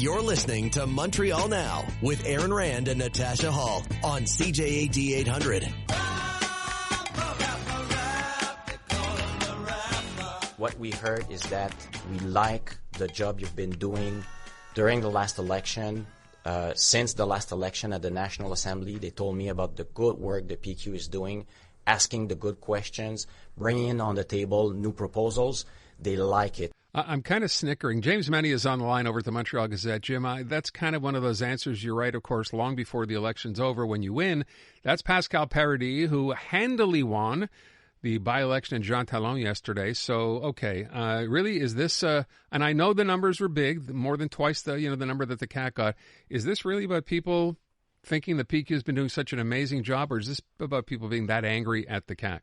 You're listening to Montreal Now with Aaron Rand and Natasha Hall on CJAD 800. What we heard is that we like the job you've been doing during the last election. Since the last election at the National Assembly, they told me about the good work the PQ is doing, asking the good questions, bringing on the table new proposals. They like it. I'm kind of snickering. James MENNIE is on the line over at the Montreal Gazette. Jim, that's kind of one of those answers. You're right, of course, long before the election's over when you win. That's Pascal Paradis, who handily won the by-election in Jean Talon yesterday. So, okay, really, is this, and I know the numbers were big, more than twice the number that the CAC got. Is this really about people thinking the PQ has been doing such an amazing job, or is this about people being that angry at the CAC?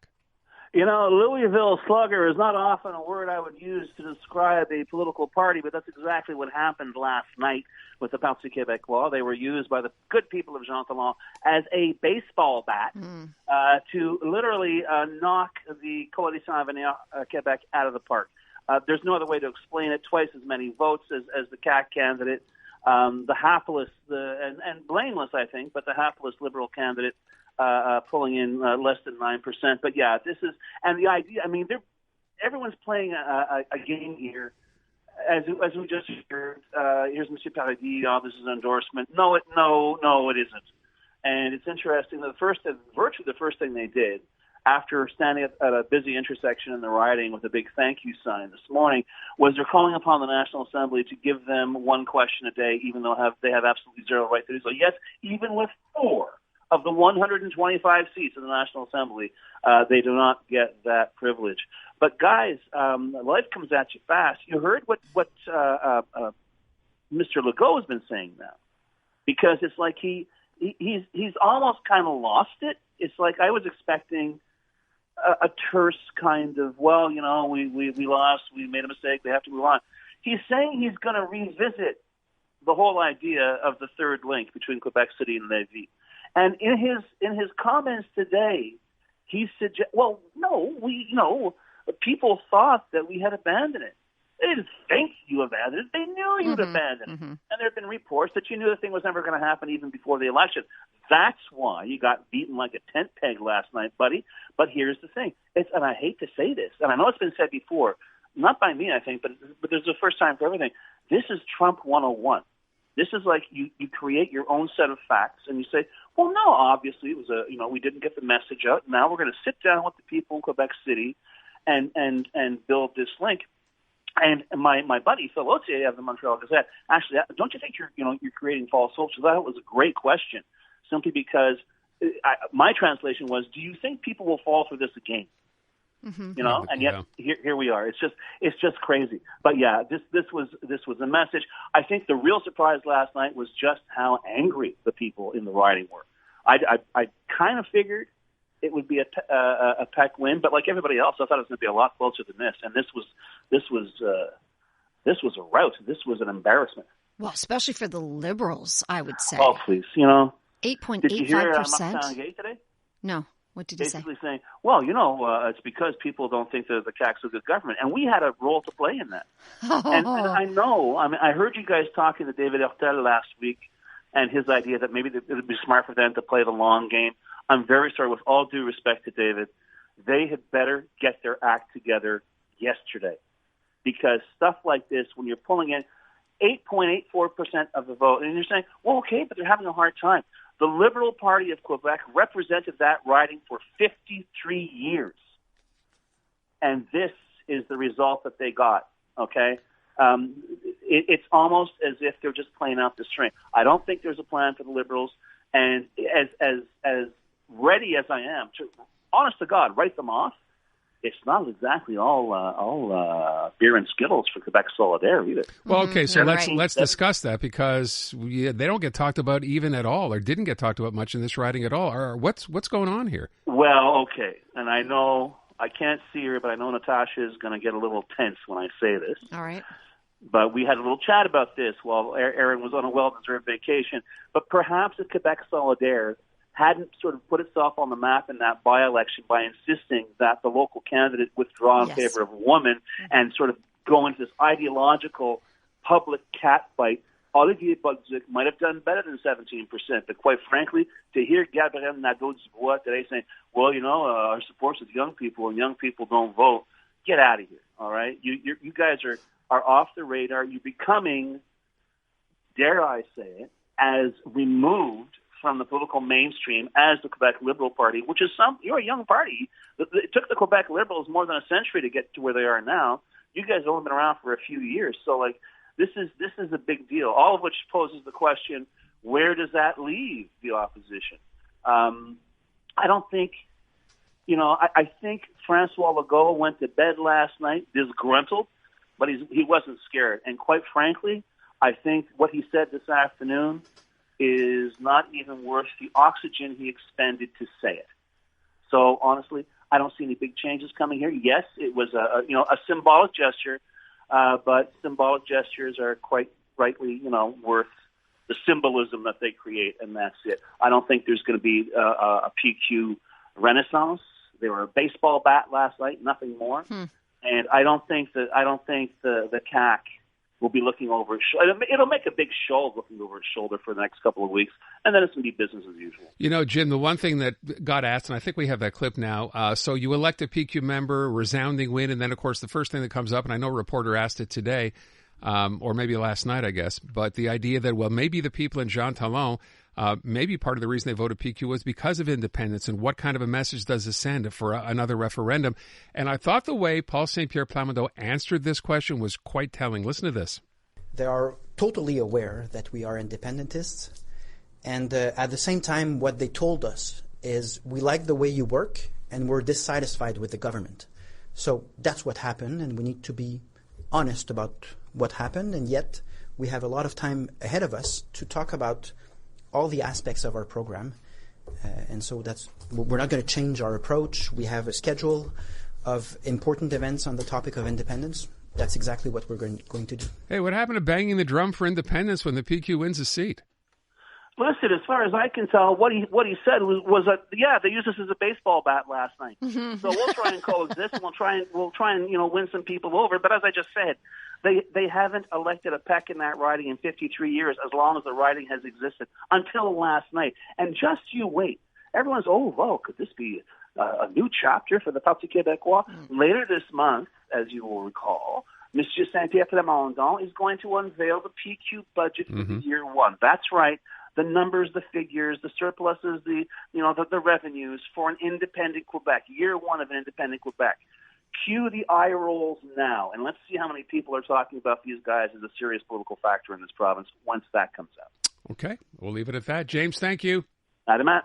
You know, Louisville slugger is not often a word I would use to describe a political party, but that's exactly what happened last night with the Parti Québécois. They were used by the good people of Jean Talon as a baseball bat to literally knock the Coalition Avenir Québec out of the park. There's no other way to explain it. Twice as many votes as the CAC candidate. The hapless, and blameless, I think, but the hapless Liberal candidate pulling in less than 9%. But yeah, this is, and the idea, I mean, everyone's playing a game here. As we just heard, here's Monsieur Paradis, this is an endorsement. No, it isn't. And it's interesting that virtually the first thing they did after standing at a busy intersection in the riding with a big thank you sign this morning was they're calling upon the National Assembly to give them one question a day, even though they have absolutely zero right to do so. Yes, even with 4 of the 125 seats in the National Assembly, they do not get that privilege. But guys, life comes at you fast. You heard what Mr. Legault has been saying now, because it's like he's almost kind of lost it. It's like I was expecting a terse kind of, well, you know, we lost, we made a mistake, we have to move on. He's saying he's going to revisit the whole idea of the third link between Quebec City and Lévis. And in his comments today, he suggests, well, no, people thought that we had abandoned it. They didn't think you abandoned it. They knew you'd abandoned it. And there have been reports that you knew the thing was never going to happen even before the election. That's why you got beaten like a tent peg last night, buddy. But here's the thing. And I hate to say this, and I know it's been said before, not by me, I think, but there's a first time for everything. This is Trump 101. This is like you create your own set of facts, and you say, well, no, obviously it was we didn't get the message out. Now we're going to sit down with the people in Quebec City and build this link. And my buddy Phil Otier of the Montreal Gazette, actually, don't you think you're creating false hopes? I thought it was a great question, simply because my translation was, do you think people will fall for this again? And yet here we are. It's just crazy. But yeah, this was a message. I think the real surprise last night was just how angry the people in the riding were. I kind of figured it would be a PEC win, but like everybody else, I thought it was going to be a lot closer than this. And this was a rout. This was an embarrassment. Well, especially for the Liberals, I would say. Oh, please, 8.85%. Did you hear Martin Gay today? No. What did he say? Basically saying, well, it's because people don't think that the CAC's a good government. And we had a role to play in that. And I know, I heard you guys talking to David Hertel last week and his idea that maybe it would be smart for them to play the long game. I'm very sorry, with all due respect to David, they had better get their act together yesterday. Because stuff like this, when you're pulling in 8.84% of the vote, and you're saying, well, okay, but they're having a hard time. The Liberal Party of Quebec represented that riding for 53 years. And this is the result that they got, okay? It's almost as if they're just playing out the string. I don't think there's a plan for the Liberals. And as ready as I am to, honest to God, write them off, it's not exactly all beer and Skittles for Quebec Solidaire either. Well, okay, so let's discuss that, because they don't get talked about even at all, or didn't get talked about much in this riding at all. Or what's going on here? Well, okay, and I know I can't see her, but I know Natasha is going to get a little tense when I say this. All right. But we had a little chat about this while Aaron was on a well-deserved vacation. But perhaps if Quebec Solidaire hadn't sort of put itself on the map in that by-election by insisting that the local candidate withdraw in favor of a woman and sort of go into this ideological public catfight Olivier Bolduc might have done better than 17%, but quite frankly, to hear Gabriel Nadeau-Dubois today saying, well, our support is young people and young people don't vote, get out of here, all right? You guys are off the radar. You're becoming, dare I say it, as removed from the political mainstream as the Quebec Liberal Party, which is you're a young party. It took the Quebec Liberals more than a century to get to where they are now. You guys have only been around for a few years, so this is a big deal. All of which poses the question: where does that leave the opposition? I don't think, I think Francois Legault went to bed last night disgruntled, but he wasn't scared. And quite frankly, I think what he said this afternoon is not even worth the oxygen he expended to say it. So honestly, I don't see any big changes coming here. Yes, it was a symbolic gesture, but symbolic gestures are quite rightly, worth the symbolism that they create, and that's it. I don't think there's going to be a PQ renaissance. They were a baseball bat last night, nothing more. And I don't think the CAC will be looking over its shoulder. It'll make a big show looking over its shoulder for the next couple of weeks, and then it's going to be business as usual. Jim, the one thing that got asked, and I think we have that clip now, so you elect a PQ member, resounding win, and then, of course, the first thing that comes up, and I know a reporter asked it today, or maybe last night, I guess, but the idea that, well, maybe the people in Jean Talon, maybe part of the reason they voted PQ was because of independence, and what kind of a message does this send for another referendum? And I thought the way Paul St-Pierre Plamondon answered this question was quite telling. Listen to this. They are totally aware that we are independentists, and at the same time, what they told us is, we like the way you work, and we're dissatisfied with the government. So that's what happened, and we need to be honest about what happened, and yet we have a lot of time ahead of us to talk about all the aspects of our program, and so we're not going to change our approach. We have a schedule of important events on the topic of independence. That's exactly what we're going to do. Hey, what happened to banging the drum for independence when the PQ wins a seat? Listen, as far as I can tell, what he said was that they used this as a baseball bat last night. So we'll try and coexist, and we'll try and win some people over. But as I just said, they haven't elected a peck in that riding in 53 years, as long as the riding has existed, until last night. And just you wait. Everyone's, could this be a new chapter for the Parti Québécois? Later this month, as you will recall, Monsieur Saint-Pierre Plamondon is going to unveil the PQ budget for the year one. That's right. The numbers, the figures, the surpluses, the revenues for an independent Quebec, year one of an independent Quebec. Cue the eye rolls now, and let's see how many people are talking about these guys as a serious political factor in this province once that comes out. Okay, we'll leave it at that. James, thank you. Adama.